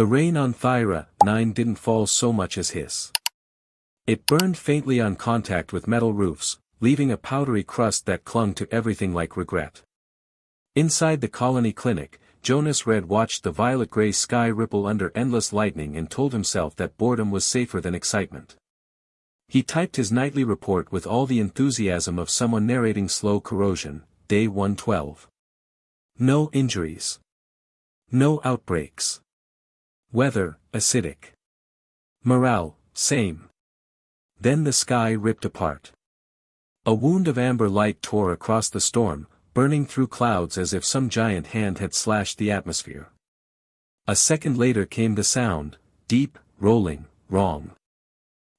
The rain on Thyra 9 didn't fall so much as hiss. It burned faintly on contact with metal roofs, leaving a powdery crust that clung to everything like regret. Inside the colony clinic, Jonas Red watched the violet-gray sky ripple under endless lightning and told himself that boredom was safer than excitement. He typed his nightly report with all the enthusiasm of someone narrating slow corrosion. Day 112. No injuries. No outbreaks. Weather, acidic. Morale, same. Then the sky ripped apart. A wound of amber light tore across the storm, burning through clouds as if some giant hand had slashed the atmosphere. A second later came the sound, deep, rolling, wrong.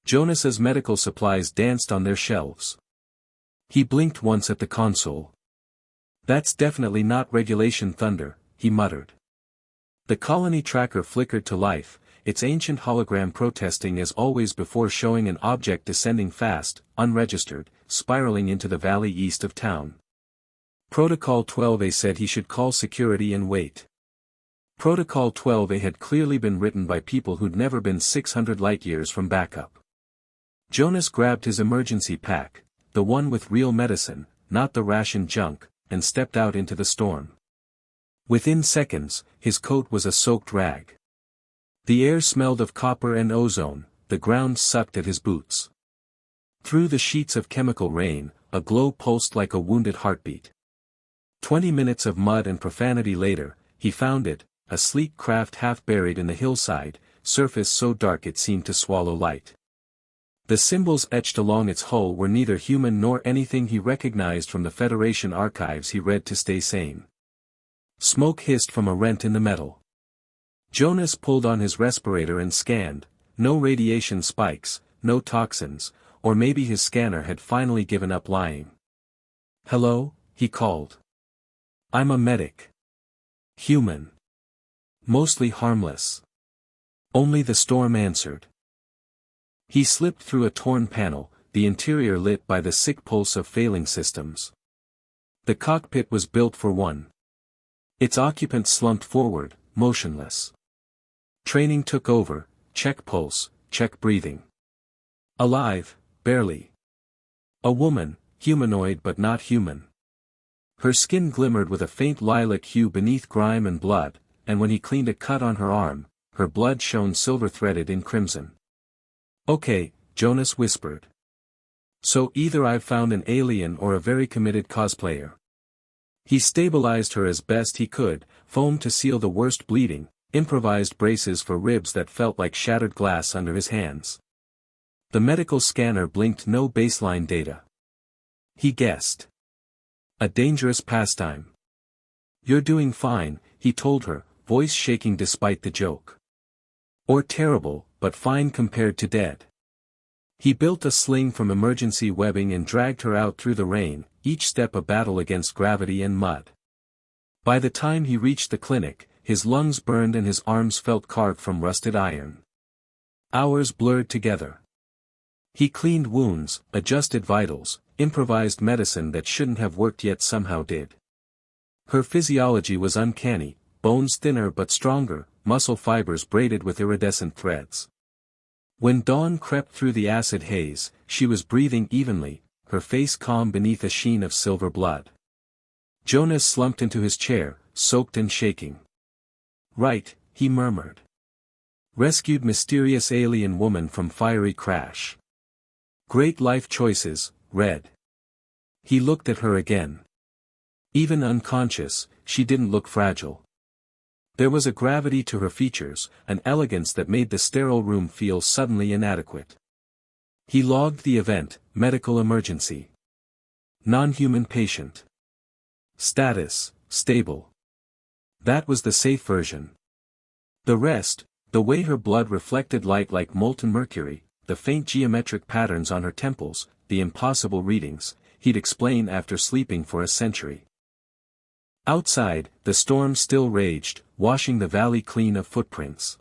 Jonas's medical supplies danced on their shelves. He blinked once at the console. That's definitely not regulation thunder, he muttered. The colony tracker flickered to life, its ancient hologram protesting as always before showing an object descending fast, unregistered, spiraling into the valley east of town. Protocol 12A said he should call security and wait. Protocol 12A had clearly been written by people who'd never been 600 light-years from backup. Jonas grabbed his emergency pack, the one with real medicine, not the ration junk, and stepped out into the storm. Within seconds, his coat was a soaked rag. The air smelled of copper and ozone, the ground sucked at his boots. Through the sheets of chemical rain, a glow pulsed like a wounded heartbeat. 20 minutes of mud and profanity later, he found it, a sleek craft half buried in the hillside, surface so dark it seemed to swallow light. The symbols etched along its hull were neither human nor anything he recognized from the Federation archives he read to stay sane. Smoke hissed from a rent in the metal. Jonas pulled on his respirator and scanned, no radiation spikes, no toxins, or maybe his scanner had finally given up lying. "Hello," he called. "I'm a medic. Human. Mostly harmless." Only the storm answered. He slipped through a torn panel, the interior lit by the sick pulse of failing systems. The cockpit was built for one. Its occupant slumped forward, motionless. Training took over, check pulse, check breathing. Alive, barely. A woman, humanoid but not human. Her skin glimmered with a faint lilac hue beneath grime and blood, and when he cleaned a cut on her arm, her blood shone silver-threaded in crimson. "Okay," Jonas whispered. "So either I've found an alien or a very committed cosplayer." He stabilized her as best he could, foam to seal the worst bleeding, improvised braces for ribs that felt like shattered glass under his hands. The medical scanner blinked no baseline data. He guessed. A dangerous pastime. "You're doing fine," he told her, voice shaking despite the joke. "Or terrible, but fine compared to dead." He built a sling from emergency webbing and dragged her out through the rain, each step a battle against gravity and mud. By the time he reached the clinic, his lungs burned and his arms felt carved from rusted iron. Hours blurred together. He cleaned wounds, adjusted vitals, improvised medicine that shouldn't have worked yet somehow did. Her physiology was uncanny, bones thinner but stronger, muscle fibers braided with iridescent threads. When dawn crept through the acid haze, she was breathing evenly, her face calm beneath a sheen of silver blood. Jonas slumped into his chair, soaked and shaking. "Right," he murmured. "Rescued mysterious alien woman from fiery crash. Great life choices, Red." He looked at her again. Even unconscious, she didn't look fragile. There was a gravity to her features, an elegance that made the sterile room feel suddenly inadequate. He logged the event, medical emergency. Non-human patient. Status, stable. That was the safe version. The rest, the way her blood reflected light like molten mercury, the faint geometric patterns on her temples, the impossible readings, he'd explain after sleeping for a century. Outside, the storm still raged, washing the valley clean of footprints.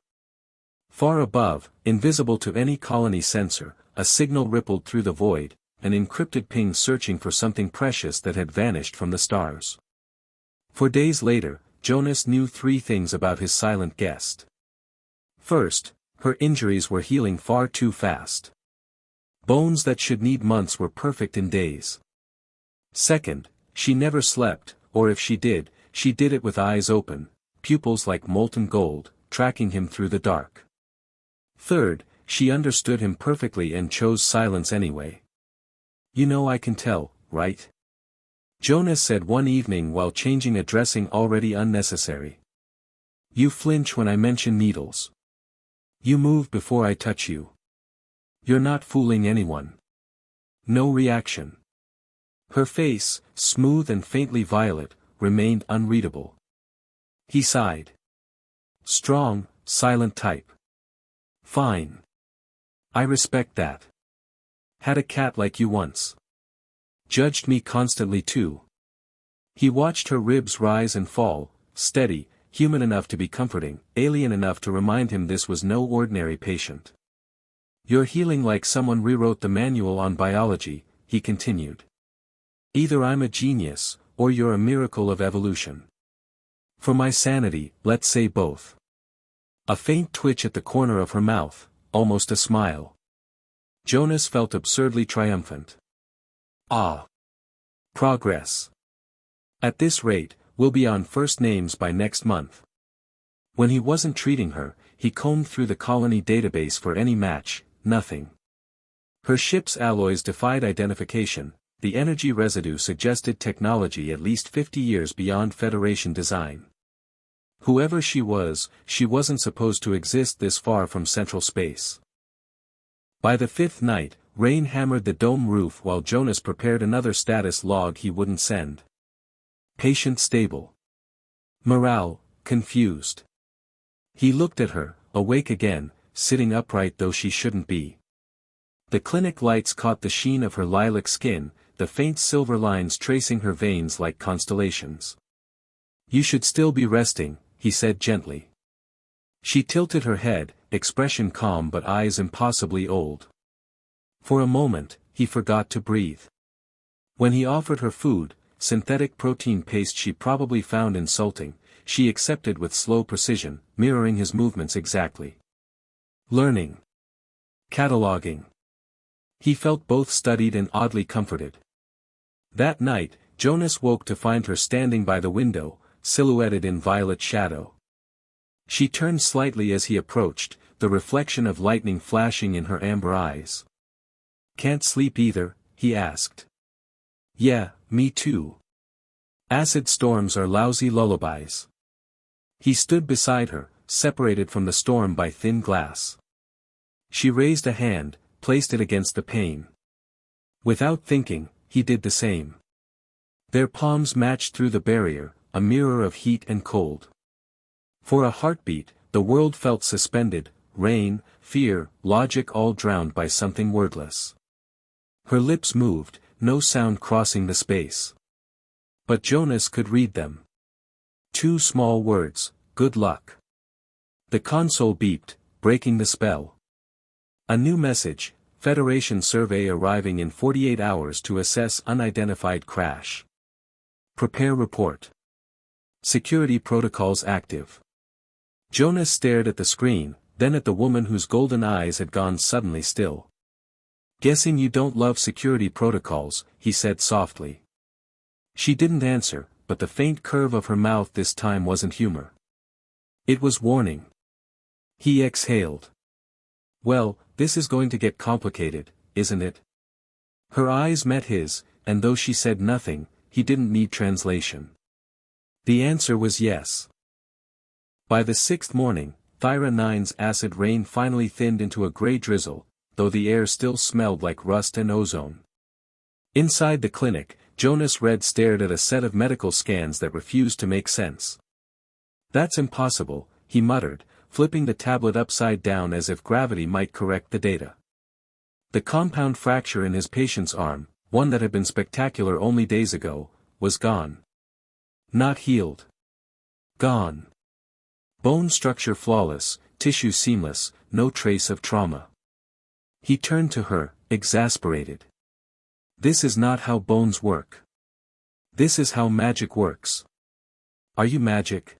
Far above, invisible to any colony sensor, a signal rippled through the void, an encrypted ping searching for something precious that had vanished from the stars. For days later, Jonas knew 3 things about his silent guest. First, her injuries were healing far too fast. Bones that should need months were perfect in days. Second, she never slept, or if she did it with eyes open, pupils like molten gold, tracking him through the dark. Third, she understood him perfectly and chose silence anyway. "You know I can tell, right?" Jonas said one evening while changing a dressing already unnecessary. "You flinch when I mention needles. You move before I touch you. You're not fooling anyone." No reaction. Her face, smooth and faintly violet, remained unreadable. He sighed. "Strong, silent type. Fine. I respect that. Had a cat like you once. Judged me constantly too." He watched her ribs rise and fall, steady, human enough to be comforting, alien enough to remind him this was no ordinary patient. "You're healing like someone rewrote the manual on biology," he continued. "Either I'm a genius, or you're a miracle of evolution. For my sanity, let's say both." A faint twitch at the corner of her mouth, almost a smile. Jonas felt absurdly triumphant. Ah! Progress. At this rate, we'll be on first names by next month. When he wasn't treating her, he combed through the colony database for any match, nothing. Her ship's alloys defied identification, the energy residue suggested technology at least 50 years beyond Federation design. Whoever she wasn't supposed to exist this far from central space. By the fifth night, rain hammered the dome roof while Jonas prepared another status log he wouldn't send. Patient stable. Morale, confused. He looked at her, awake again, sitting upright though she shouldn't be. The clinic lights caught the sheen of her lilac skin, the faint silver lines tracing her veins like constellations. "You should still be resting," he said gently. She tilted her head, expression calm but eyes impossibly old. For a moment, he forgot to breathe. When he offered her food, synthetic protein paste she probably found insulting, she accepted with slow precision, mirroring his movements exactly. Learning. Cataloging. He felt both studied and oddly comforted. That night, Jonas woke to find her standing by the window, silhouetted in violet shadow. She turned slightly as he approached, the reflection of lightning flashing in her amber eyes. "Can't sleep either?" he asked. "Yeah, me too. Acid storms are lousy lullabies." He stood beside her, separated from the storm by thin glass. She raised a hand, placed it against the pane. Without thinking, he did the same. Their palms matched through the barrier, a mirror of heat and cold. For a heartbeat, the world felt suspended, rain, fear, logic all drowned by something wordless. Her lips moved, no sound crossing the space. But Jonas could read them. 2 small words, "Good luck." The console beeped, breaking the spell. A new message, Federation survey arriving in 48 hours to assess unidentified crash. Prepare report. Security protocols active. Jonas stared at the screen, then at the woman whose golden eyes had gone suddenly still. "Guessing you don't love security protocols," he said softly. She didn't answer, but the faint curve of her mouth this time wasn't humor. It was warning. He exhaled. "Well, this is going to get complicated, isn't it?" Her eyes met his, and though she said nothing, he didn't need translation. The answer was yes. By the 6th morning, Thyra 9's acid rain finally thinned into a gray drizzle, though the air still smelled like rust and ozone. Inside the clinic, Jonas Red stared at a set of medical scans that refused to make sense. "That's impossible," he muttered, flipping the tablet upside down as if gravity might correct the data. The compound fracture in his patient's arm, one that had been spectacular only days ago, was gone. Not healed. Gone. Bone structure flawless, tissue seamless, no trace of trauma. He turned to her, exasperated. "This is not how bones work. This is how magic works." "Are you magic?"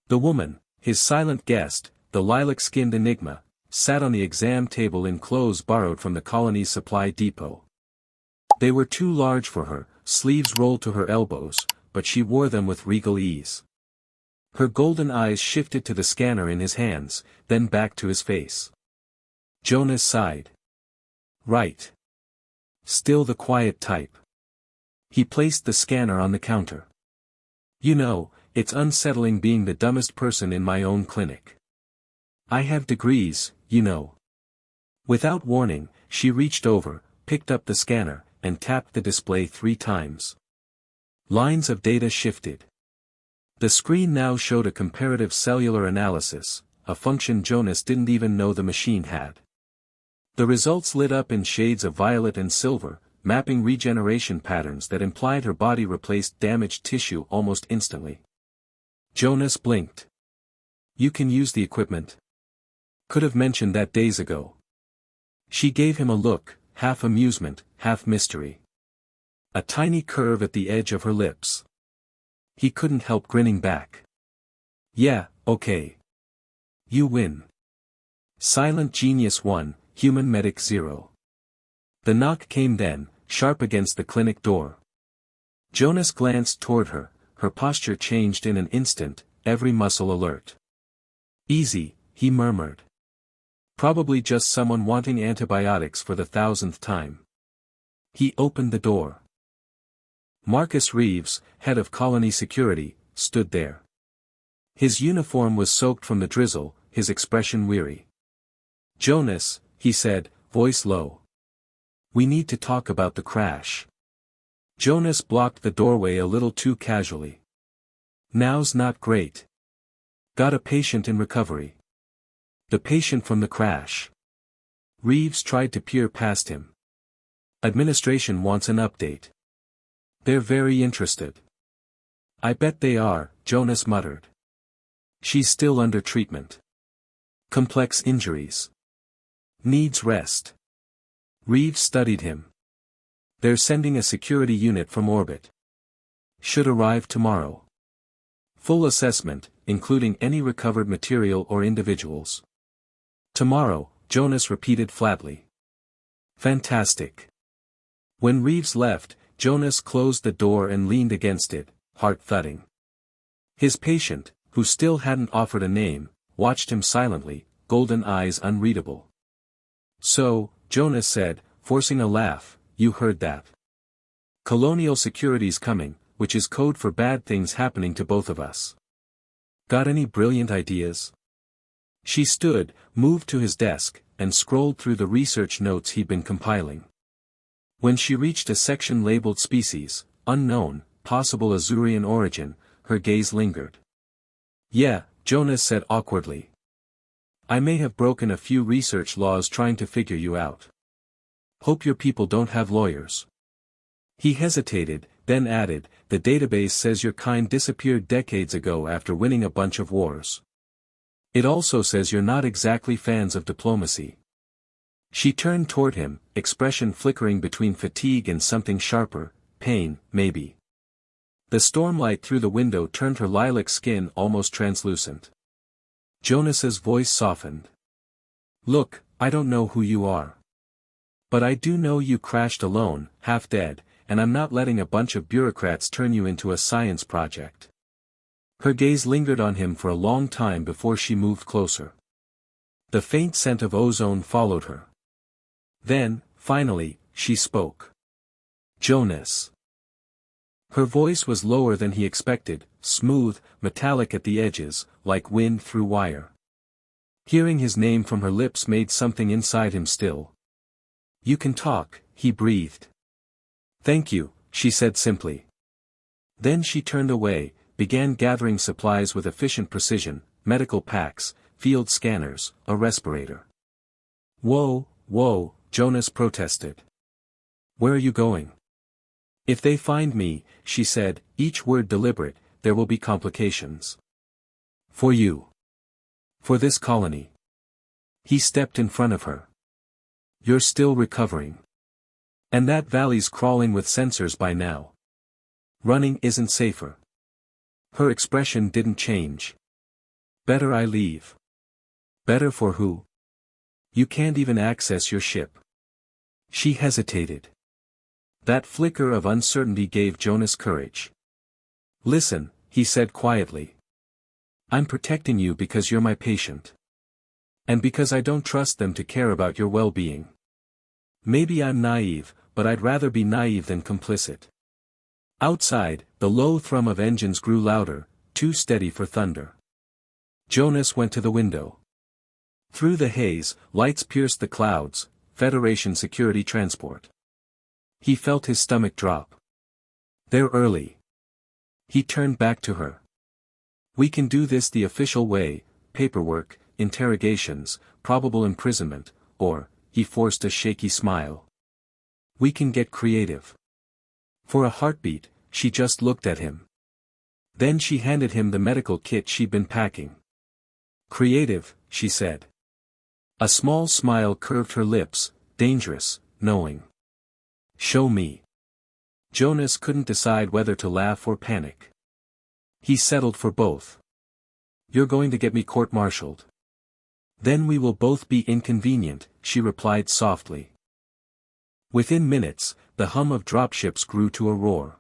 The woman, his silent guest, the lilac-skinned enigma, sat on the exam table in clothes borrowed from the colony's supply depot. They were too large for her, sleeves rolled to her elbows, but she wore them with regal ease. Her golden eyes shifted to the scanner in his hands, then back to his face. Jonas sighed. Right. Still the quiet type. He placed the scanner on the counter. You know, it's unsettling being the dumbest person in my own clinic. I have degrees, you know. Without warning, she reached over, picked up the scanner, and tapped the display 3 times. Lines of data shifted. The screen now showed a comparative cellular analysis, a function Jonas didn't even know the machine had. The results lit up in shades of violet and silver, mapping regeneration patterns that implied her body replaced damaged tissue almost instantly. Jonas blinked. You can use the equipment. Could have mentioned that days ago. She gave him a look, half amusement, half mystery. A tiny curve at the edge of her lips. He couldn't help grinning back. Yeah, okay. You win. Silent Genius 1, Human Medic 0. The knock came then, sharp against the clinic door. Jonas glanced toward her, her posture changed in an instant, every muscle alert. Easy, he murmured. Probably just someone wanting antibiotics for the 1000th time. He opened the door. Marcus Reeves, head of colony security, stood there. His uniform was soaked from the drizzle, his expression weary. Jonas, he said, voice low. We need to talk about the crash. Jonas blocked the doorway a little too casually. Now's not great. Got a patient in recovery. The patient from the crash. Reeves tried to peer past him. Administration wants an update. They're very interested. I bet they are, Jonas muttered. She's still under treatment. Complex injuries. Needs rest. Reeves studied him. They're sending a security unit from orbit. Should arrive tomorrow. Full assessment, including any recovered material or individuals. Tomorrow, Jonas repeated flatly. Fantastic. When Reeves left, Jonas closed the door and leaned against it, heart thudding. His patient, who still hadn't offered a name, watched him silently, golden eyes unreadable. So, Jonas said, forcing a laugh, you heard that. Colonial security's coming, which is code for bad things happening to both of us. Got any brilliant ideas? She stood, moved to his desk, and scrolled through the research notes he'd been compiling. When she reached a section labeled Species, Unknown, Possible Azurian Origin, her gaze lingered. Yeah, Jonas said awkwardly. I may have broken a few research laws trying to figure you out. Hope your people don't have lawyers. He hesitated, then added, the database says your kind disappeared decades ago after winning a bunch of wars. It also says you're not exactly fans of diplomacy. She turned toward him, expression flickering between fatigue and something sharper, pain, maybe. The stormlight through the window turned her lilac skin almost translucent. Jonas's voice softened. Look, I don't know who you are. But I do know you crashed alone, half dead, and I'm not letting a bunch of bureaucrats turn you into a science project. Her gaze lingered on him for a long time before she moved closer. The faint scent of ozone followed her. Then, finally, she spoke. Jonas. Her voice was lower than he expected, smooth, metallic at the edges, like wind through wire. Hearing his name from her lips made something inside him still. You can talk, he breathed. Thank you, she said simply. Then she turned away, began gathering supplies with efficient precision, medical packs, field scanners, a respirator. Whoa, whoa, Jonas protested. Where are you going? If they find me, she said, each word deliberate, there will be complications. For you. For this colony. He stepped in front of her. You're still recovering. And that valley's crawling with sensors by now. Running isn't safer. Her expression didn't change. Better I leave. Better for who? You can't even access your ship. She hesitated. That flicker of uncertainty gave Jonas courage. Listen, he said quietly. I'm protecting you because you're my patient. And because I don't trust them to care about your well-being. Maybe I'm naive, but I'd rather be naive than complicit. Outside, the low thrum of engines grew louder, too steady for thunder. Jonas went to the window. Through the haze, lights pierced the clouds, Federation security transport. He felt his stomach drop. They're early. He turned back to her. We can do this the official way, paperwork, interrogations, probable imprisonment, or, he forced a shaky smile. We can get creative. For a heartbeat, she just looked at him. Then she handed him the medical kit she'd been packing. Creative, she said. A small smile curved her lips, dangerous, knowing. Show me. Jonas couldn't decide whether to laugh or panic. He settled for both. You're going to get me court-martialed. Then we will both be inconvenient, she replied softly. Within minutes, the hum of dropships grew to a roar.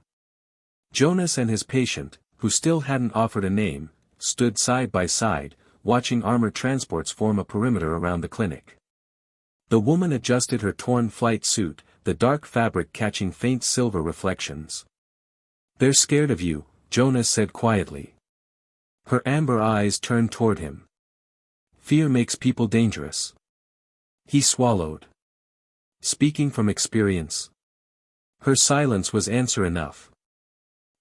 Jonas and his patient, who still hadn't offered a name, stood side by side, watching armored transports form a perimeter around the clinic. The woman adjusted her torn flight suit, the dark fabric catching faint silver reflections. They're scared of you, Jonas said quietly. Her amber eyes turned toward him. Fear makes people dangerous. He swallowed. Speaking from experience. Her silence was answer enough.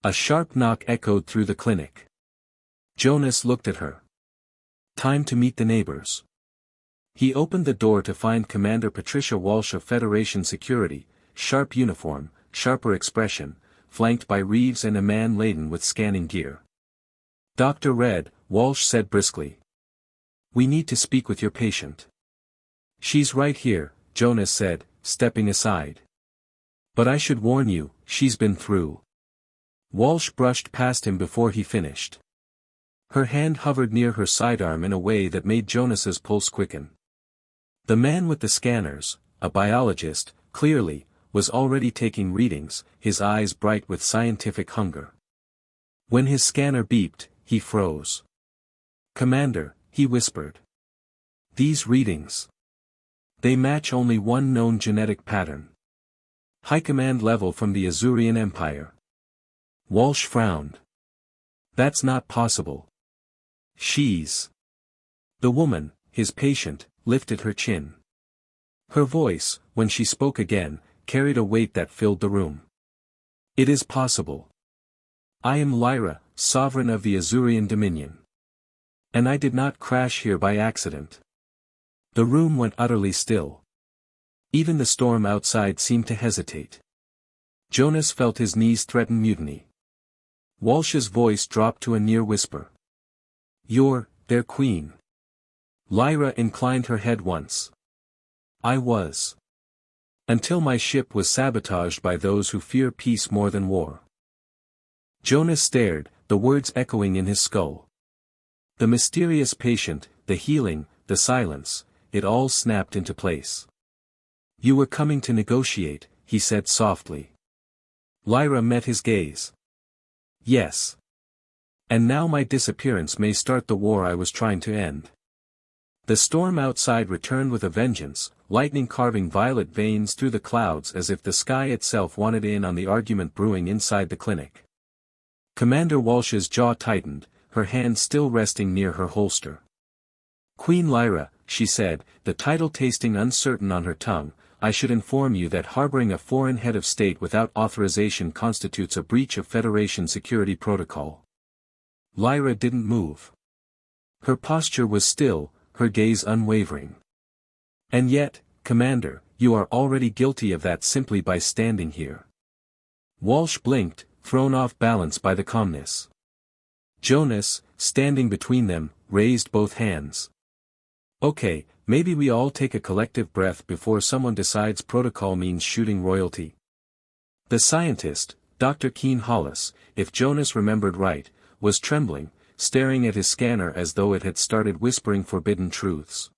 A sharp knock echoed through the clinic. Jonas looked at her. Time to meet the neighbors. He opened the door to find Commander Patricia Walsh of Federation Security, sharp uniform, sharper expression, flanked by Reeves and a man laden with scanning gear. Dr. Red, Walsh said briskly. We need to speak with your patient. She's right here, Jonas said, stepping aside. But I should warn you, she's been through. Walsh brushed past him before he finished. Her hand hovered near her sidearm in a way that made Jonas's pulse quicken. The man with the scanners, a biologist, clearly, was already taking readings, his eyes bright with scientific hunger. When his scanner beeped, he froze. Commander, he whispered. These readings. They match only one known genetic pattern. High command level from the Azurian Empire. Walsh frowned. That's not possible. She's. The woman, his patient, lifted her chin. Her voice, when she spoke again, carried a weight that filled the room. It is possible. I am Lyra, sovereign of the Azurian Dominion. And I did not crash here by accident. The room went utterly still. Even the storm outside seemed to hesitate. Jonas felt his knees threaten mutiny. Walsh's voice dropped to a near whisper. You're their queen. Lyra inclined her head once. I was. Until my ship was sabotaged by those who fear peace more than war. Jonas stared, the words echoing in his skull. The mysterious patient, the healing, the silence, it all snapped into place. You were coming to negotiate, he said softly. Lyra met his gaze. Yes. And now my disappearance may start the war I was trying to end. The storm outside returned with a vengeance, lightning carving violet veins through the clouds as if the sky itself wanted in on the argument brewing inside the clinic. Commander Walsh's jaw tightened, her hand still resting near her holster. Queen Lyra, she said, the title tasting uncertain on her tongue, I should inform you that harboring a foreign head of state without authorization constitutes a breach of Federation security protocol. Lyra didn't move. Her posture was still, her gaze unwavering. And yet, Commander, you are already guilty of that simply by standing here. Walsh blinked, thrown off balance by the calmness. Jonas, standing between them, raised both hands. Okay, maybe we all take a collective breath before someone decides protocol means shooting royalty. The scientist, Dr. Keen Hollis, if Jonas remembered right, was trembling, staring at his scanner as though it had started whispering forbidden truths.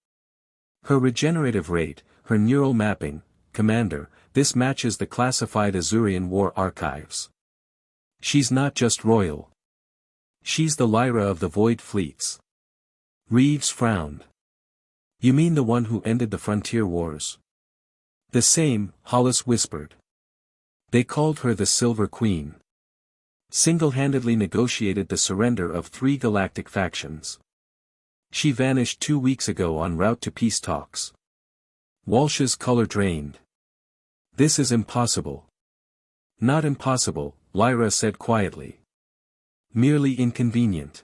Her regenerative rate, her neural mapping, Commander, this matches the classified Azurian war archives. She's not just royal. She's the Lyra of the Void Fleets. Reeves frowned. You mean the one who ended the frontier wars? The same, Hollis whispered. They called her the Silver Queen. Single-handedly negotiated the surrender of 3 galactic factions. She vanished 2 weeks ago en route to peace talks. Walsh's color drained. This is impossible. Not impossible, Lyra said quietly. Merely inconvenient.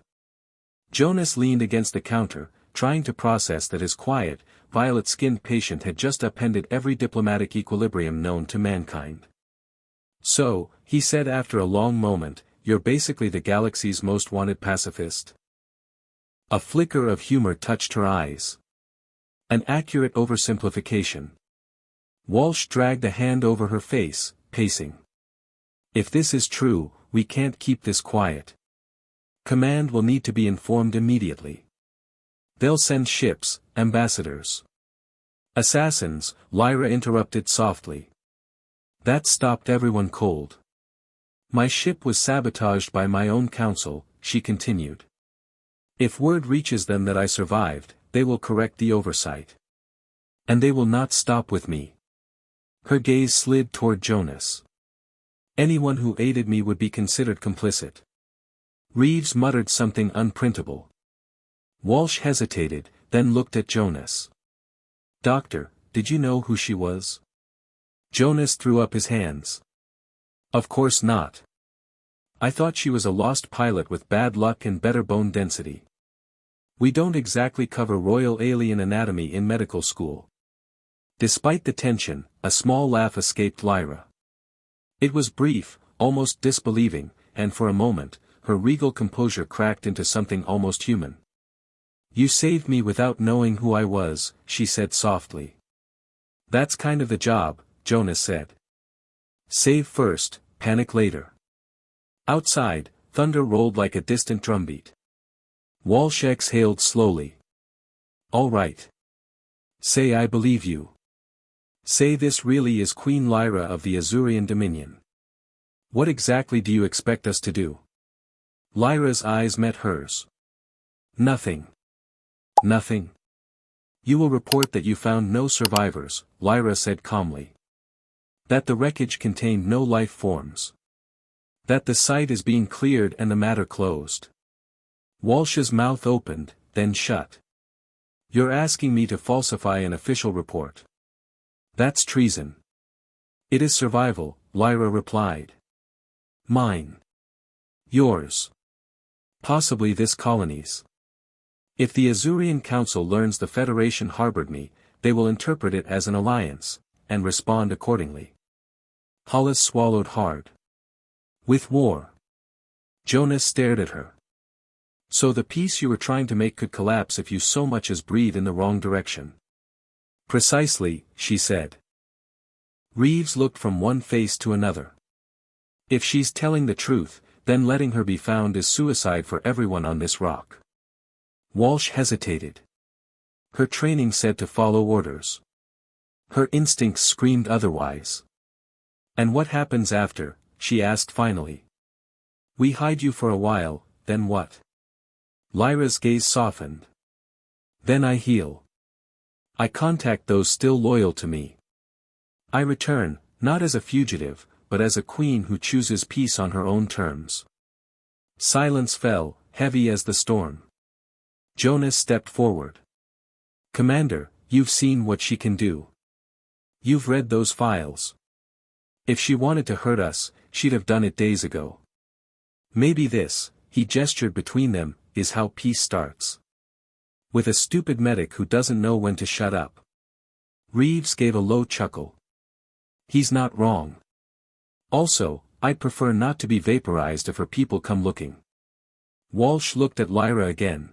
Jonas leaned against the counter, trying to process that his quiet, violet-skinned patient had just upended every diplomatic equilibrium known to mankind. So, he said after a long moment, you're basically the galaxy's most wanted pacifist. A flicker of humor touched her eyes. An accurate oversimplification. Walsh dragged a hand over her face, pacing. If this is true, we can't keep this quiet. Command will need to be informed immediately. They'll send ships, ambassadors. Assassins, Lyra interrupted softly. That stopped everyone cold. My ship was sabotaged by my own council, she continued. If word reaches them that I survived, they will correct the oversight. And they will not stop with me. Her gaze slid toward Jonas. Anyone who aided me would be considered complicit. Reeves muttered something unprintable. Walsh hesitated, then looked at Jonas. Doctor, did you know who she was? Jonas threw up his hands. Of course not. I thought she was a lost pilot with bad luck and better bone density. We don't exactly cover royal alien anatomy in medical school. Despite the tension, a small laugh escaped Lyra. It was brief, almost disbelieving, and for a moment, her regal composure cracked into something almost human. You saved me without knowing who I was, she said softly. That's kind of the job, Jonas said. Save first, panic later. Outside, thunder rolled like a distant drumbeat. Walsh exhaled slowly. All right. Say I believe you. Say this really is Queen Lyra of the Azurian Dominion. What exactly do you expect us to do? Lyra's eyes met hers. Nothing. Nothing. You will report that you found no survivors, Lyra said calmly. That the wreckage contained no life forms. That the site is being cleared and the matter closed. Walsh's mouth opened, then shut. You're asking me to falsify an official report. That's treason. It is survival, Lyra replied. Mine. Yours. Possibly this colony's. If the Azurian Council learns the Federation harbored me, they will interpret it as an alliance, and respond accordingly. Hollis swallowed hard. With war. Jonas stared at her. So the peace you were trying to make could collapse if you so much as breathe in the wrong direction. Precisely, she said. Reeves looked from one face to another. If she's telling the truth, then letting her be found is suicide for everyone on this rock. Walsh hesitated. Her training said to follow orders. Her instincts screamed otherwise. And what happens after? She asked finally. We hide you for a while, then what? Lyra's gaze softened. Then I heal. I contact those still loyal to me. I return, not as a fugitive, but as a queen who chooses peace on her own terms. Silence fell, heavy as the storm. Jonas stepped forward. Commander, you've seen what she can do. You've read those files. If she wanted to hurt us, she'd have done it days ago. Maybe this, he gestured between them, is how peace starts. With a stupid medic who doesn't know when to shut up. Reeves gave a low chuckle. He's not wrong. Also, I'd prefer not to be vaporized if her people come looking. Walsh looked at Lyra again.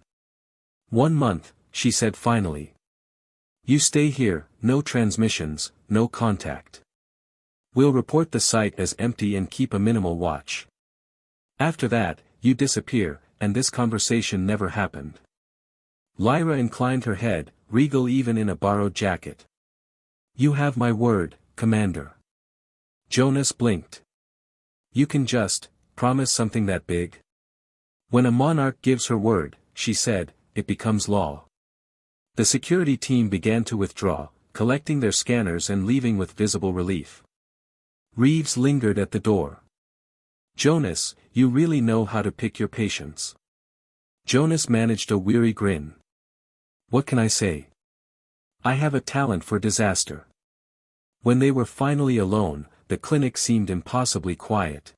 1 month, she said finally. You stay here, no transmissions, no contact. We'll report the site as empty and keep a minimal watch. After that, you disappear, and this conversation never happened. Lyra inclined her head, regal even in a borrowed jacket. You have my word, Commander. Jonas blinked. You can just promise something that big? When a monarch gives her word, she said, it becomes law. The security team began to withdraw, collecting their scanners and leaving with visible relief. Reeves lingered at the door. Jonas, you really know how to pick your patients. Jonas managed a weary grin. What can I say? I have a talent for disaster. When they were finally alone, the clinic seemed impossibly quiet.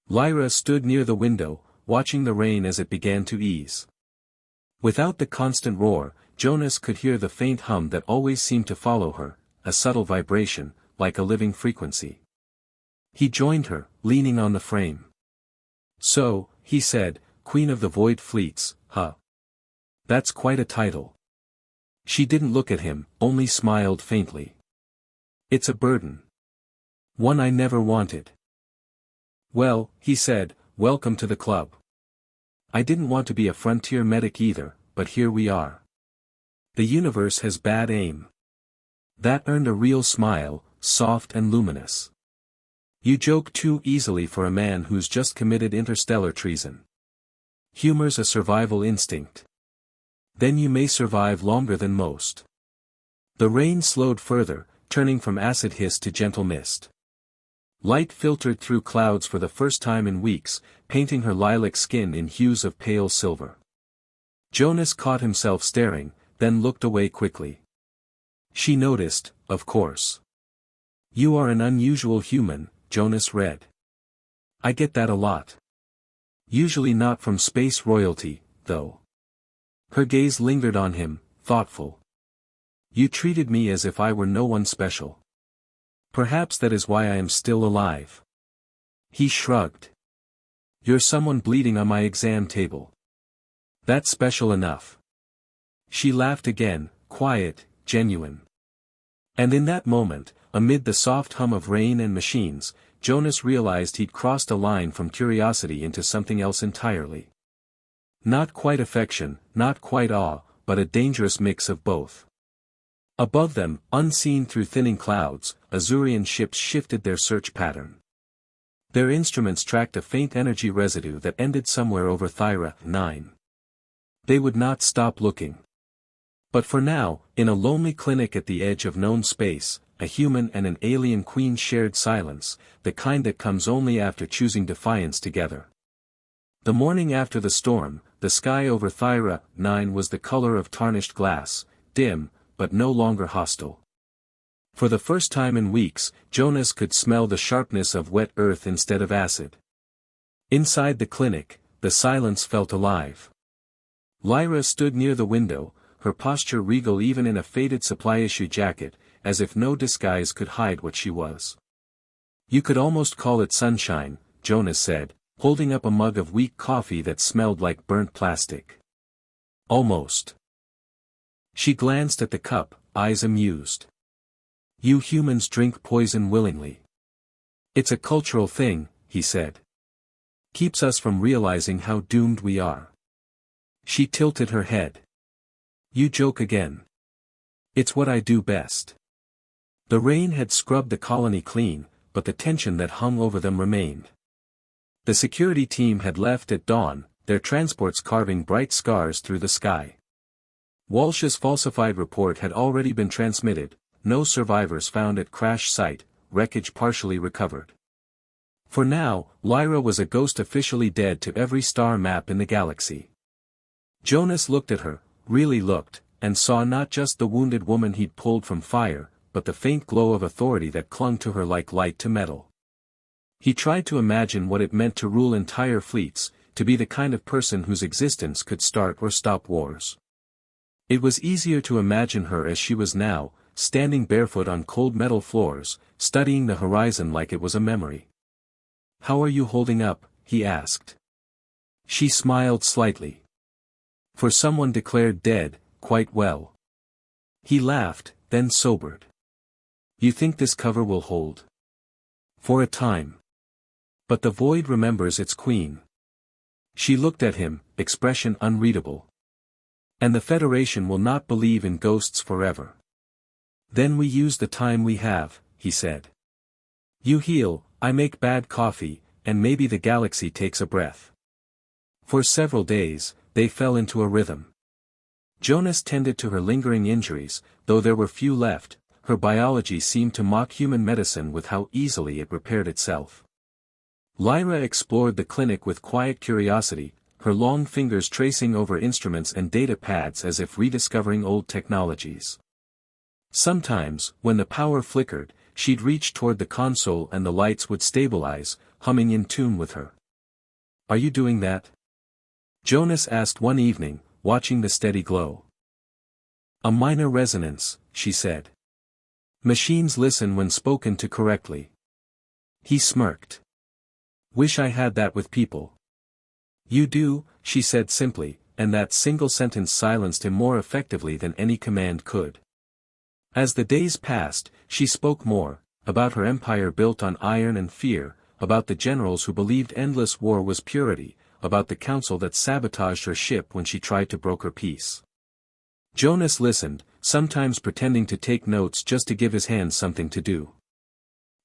Lyra stood near the window, watching the rain as it began to ease. Without the constant roar, Jonas could hear the faint hum that always seemed to follow her, a subtle vibration, like a living frequency. He joined her, leaning on the frame. So, he said, Queen of the Void Fleets, huh? That's quite a title. She didn't look at him, only smiled faintly. It's a burden. One I never wanted. Well, he said, welcome to the club. I didn't want to be a frontier medic either, but here we are. The universe has bad aim. That earned a real smile, soft and luminous. You joke too easily for a man who's just committed interstellar treason. Humor's a survival instinct. Then you may survive longer than most. The rain slowed further, turning from acid hiss to gentle mist. Light filtered through clouds for the first time in weeks, painting her lilac skin in hues of pale silver. Jonas caught himself staring, then looked away quickly. She noticed, of course. You are an unusual human, Jonas read. I get that a lot. Usually not from space royalty, though. Her gaze lingered on him, thoughtful. You treated me as if I were no one special. Perhaps that is why I am still alive. He shrugged. You're someone bleeding on my exam table. That's special enough. She laughed again, quiet, genuine. And in that moment, amid the soft hum of rain and machines, Jonas realized he'd crossed a line from curiosity into something else entirely. Not quite affection, not quite awe, but a dangerous mix of both. Above them, unseen through thinning clouds, Azurian ships shifted their search pattern. Their instruments tracked a faint energy residue that ended somewhere over Thyra 9. They would not stop looking. But for now, in a lonely clinic at the edge of known space, a human and an alien queen shared silence, the kind that comes only after choosing defiance together. The morning after the storm, the sky over Thyra 9 was the color of tarnished glass, dim, but no longer hostile. For the first time in weeks, Jonas could smell the sharpness of wet earth instead of acid. Inside the clinic, the silence felt alive. Lyra stood near the window, her posture regal even in a faded supply-issue jacket, as if no disguise could hide what she was. You could almost call it sunshine, Jonas said, holding up a mug of weak coffee that smelled like burnt plastic. Almost. She glanced at the cup, eyes amused. You humans drink poison willingly. It's a cultural thing, he said. Keeps us from realizing how doomed we are. She tilted her head. You joke again. It's what I do best. The rain had scrubbed the colony clean, but the tension that hung over them remained. The security team had left at dawn, their transports carving bright scars through the sky. Walsh's falsified report had already been transmitted, no survivors found at crash site, wreckage partially recovered. For now, Lyra was a ghost officially dead to every star map in the galaxy. Jonas looked at her, really looked, and saw not just the wounded woman he'd pulled from fire, but the faint glow of authority that clung to her like light to metal. He tried to imagine what it meant to rule entire fleets, to be the kind of person whose existence could start or stop wars. It was easier to imagine her as she was now, standing barefoot on cold metal floors, studying the horizon like it was a memory. How are you holding up? He asked. She smiled slightly. For someone declared dead, quite well. He laughed, then sobered. You think this cover will hold? For a time. But the void remembers its queen. She looked at him, expression unreadable. And the Federation will not believe in ghosts forever. Then we use the time we have, he said. You heal, I make bad coffee, and maybe the galaxy takes a breath. For several days, they fell into a rhythm. Jonas tended to her lingering injuries, though there were few left. Her biology seemed to mock human medicine with how easily it repaired itself. Lyra explored the clinic with quiet curiosity, her long fingers tracing over instruments and data pads as if rediscovering old technologies. Sometimes, when the power flickered, she'd reach toward the console and the lights would stabilize, humming in tune with her. Are you doing that? Jonas asked one evening, watching the steady glow. A minor resonance, she said. Machines listen when spoken to correctly. He smirked. Wish I had that with people. You do, she said simply, and that single sentence silenced him more effectively than any command could. As the days passed, she spoke more, about her empire built on iron and fear, about the generals who believed endless war was purity, about the council that sabotaged her ship when she tried to broker peace. Jonas listened, sometimes pretending to take notes just to give his hands something to do.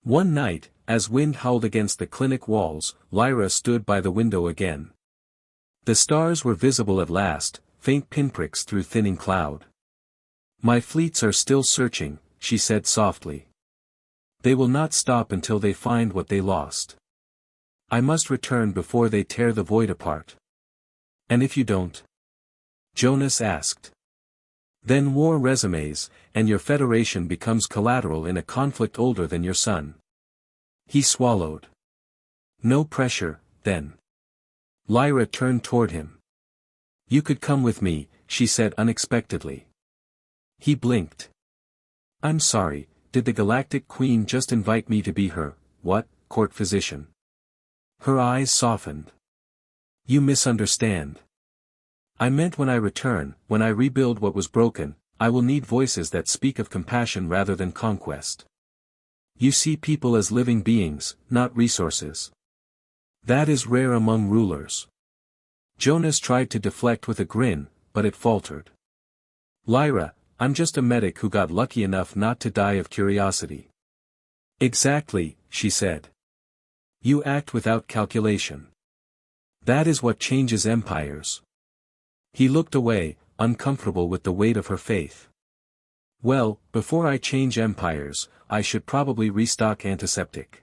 One night, as wind howled against the clinic walls, Lyra stood by the window again. The stars were visible at last, faint pinpricks through thinning cloud. My fleets are still searching, she said softly. They will not stop until they find what they lost. I must return before they tear the void apart. And if you don't? Jonas asked. Then war resumes, and your Federation becomes collateral in a conflict older than your sun. He swallowed. No pressure, then. Lyra turned toward him. You could come with me, she said unexpectedly. He blinked. I'm sorry, did the Galactic Queen just invite me to be her, court physician? Her eyes softened. You misunderstand. I meant when I return, when I rebuild what was broken, I will need voices that speak of compassion rather than conquest. You see people as living beings, not resources. That is rare among rulers. Jonas tried to deflect with a grin, but it faltered. Lyra, I'm just a medic who got lucky enough not to die of curiosity. Exactly, she said. You act without calculation. That is what changes empires. He looked away, uncomfortable with the weight of her faith. Well, before I change empires, I should probably restock antiseptic.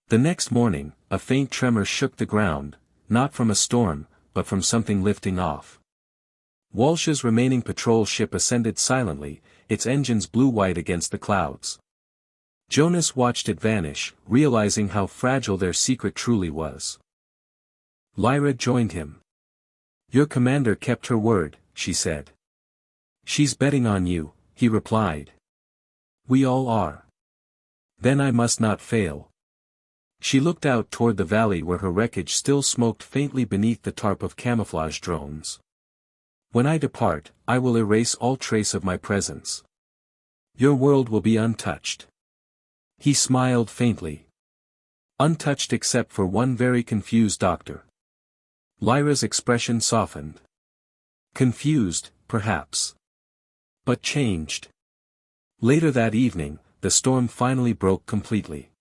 The next morning, a faint tremor shook the ground, not from a storm, but from something lifting off. Walsh's remaining patrol ship ascended silently, its engines blue-white against the clouds. Jonas watched it vanish, realizing how fragile their secret truly was. Lyra joined him. Your commander kept her word, she said. She's betting on you, he replied. We all are. Then I must not fail. She looked out toward the valley where her wreckage still smoked faintly beneath the tarp of camouflage drones. When I depart, I will erase all trace of my presence. Your world will be untouched. He smiled faintly. Untouched except for one very confused doctor. Lyra's expression softened. Confused, perhaps. But changed. Later that evening, the storm finally broke completely.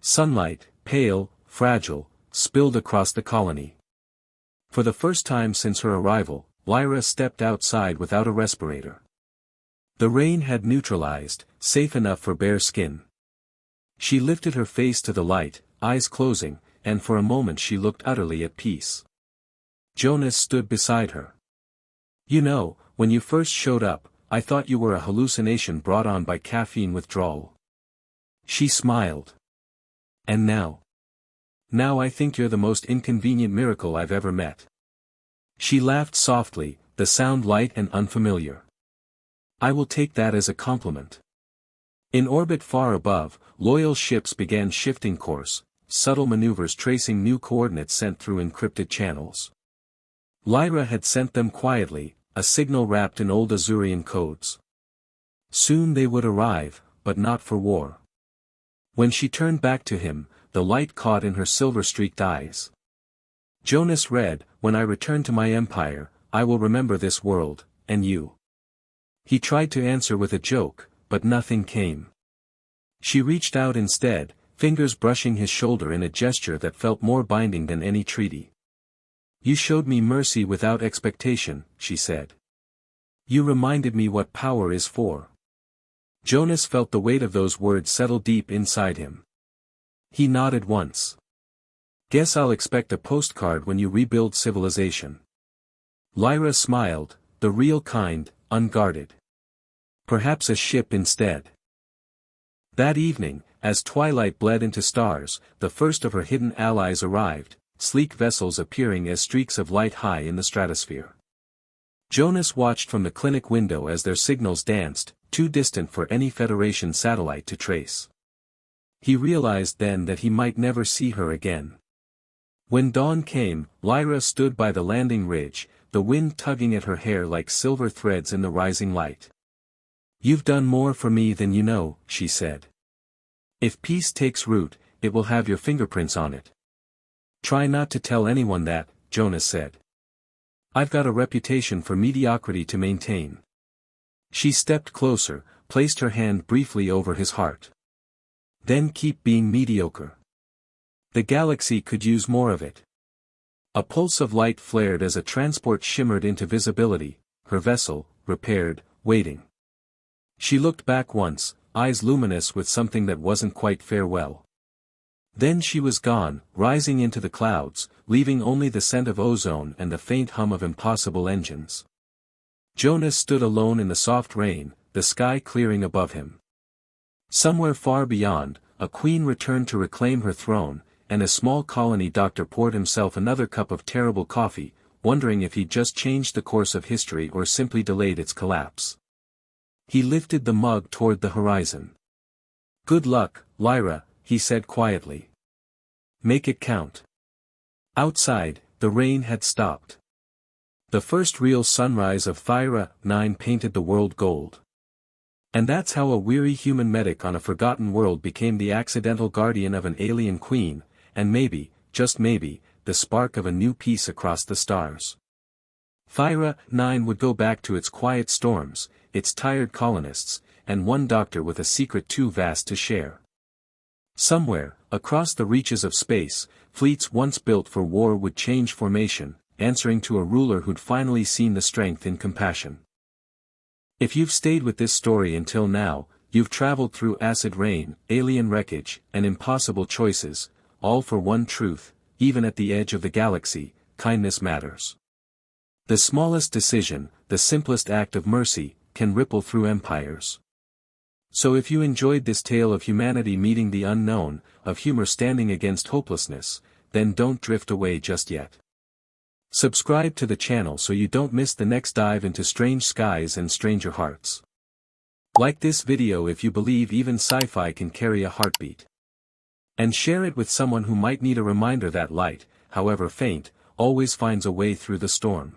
Sunlight, pale, fragile, spilled across the colony. For the first time since her arrival, Lyra stepped outside without a respirator. The rain had neutralized, safe enough for bare skin. She lifted her face to the light, eyes closing, and for a moment she looked utterly at peace. Jonas stood beside her. You know, when you first showed up, I thought you were a hallucination brought on by caffeine withdrawal. She smiled. And now? Now I think you're the most inconvenient miracle I've ever met. She laughed softly, the sound light and unfamiliar. I will take that as a compliment. In orbit far above, loyal ships began shifting course, subtle maneuvers tracing new coordinates sent through encrypted channels. Lyra had sent them quietly, a signal wrapped in old Azurian codes. Soon they would arrive, but not for war. When she turned back to him, the light caught in her silver-streaked eyes. Jonas read, "When I return to my empire, I will remember this world, and you." He tried to answer with a joke, but nothing came. She reached out instead, fingers brushing his shoulder in a gesture that felt more binding than any treaty. "You showed me mercy without expectation," she said. "You reminded me what power is for." Jonas felt the weight of those words settle deep inside him. He nodded once. "Guess I'll expect a postcard when you rebuild civilization." Lyra smiled, the real kind, unguarded. "Perhaps a ship instead." That evening, as twilight bled into stars, the first of her hidden allies arrived, sleek vessels appearing as streaks of light high in the stratosphere. Jonas watched from the clinic window as their signals danced, too distant for any Federation satellite to trace. He realized then that he might never see her again. When dawn came, Lyra stood by the landing ridge, the wind tugging at her hair like silver threads in the rising light. "You've done more for me than you know," she said. "If peace takes root, it will have your fingerprints on it." "Try not to tell anyone that," Jonas said. "I've got a reputation for mediocrity to maintain." She stepped closer, placed her hand briefly over his heart. "Then keep being mediocre. The galaxy could use more of it." A pulse of light flared as a transport shimmered into visibility, her vessel, repaired, waiting. She looked back once, eyes luminous with something that wasn't quite farewell. Then she was gone, rising into the clouds, leaving only the scent of ozone and the faint hum of impossible engines. Jonas stood alone in the soft rain, the sky clearing above him. Somewhere far beyond, a queen returned to reclaim her throne, and a small colony doctor poured himself another cup of terrible coffee, wondering if he'd just changed the course of history or simply delayed its collapse. He lifted the mug toward the horizon. "Good luck, Lyra," he said quietly. "Make it count." Outside, the rain had stopped. The first real sunrise of Thyra 9 painted the world gold. And that's how a weary human medic on a forgotten world became the accidental guardian of an alien queen, and maybe, just maybe, the spark of a new peace across the stars. Thyra 9 would go back to its quiet storms, its tired colonists, and one doctor with a secret too vast to share. Somewhere, across the reaches of space, fleets once built for war would change formation, answering to a ruler who'd finally seen the strength in compassion. If you've stayed with this story until now, you've traveled through acid rain, alien wreckage, and impossible choices, all for one truth: even at the edge of the galaxy, kindness matters. The smallest decision, the simplest act of mercy, can ripple through empires. So if you enjoyed this tale of humanity meeting the unknown, of humor standing against hopelessness, then don't drift away just yet. Subscribe to the channel so you don't miss the next dive into strange skies and stranger hearts. Like this video if you believe even sci-fi can carry a heartbeat. And share it with someone who might need a reminder that light, however faint, always finds a way through the storm.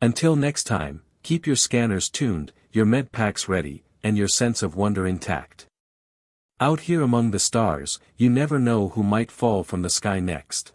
Until next time, keep your scanners tuned, your med packs ready, and your sense of wonder intact. Out here among the stars, you never know who might fall from the sky next.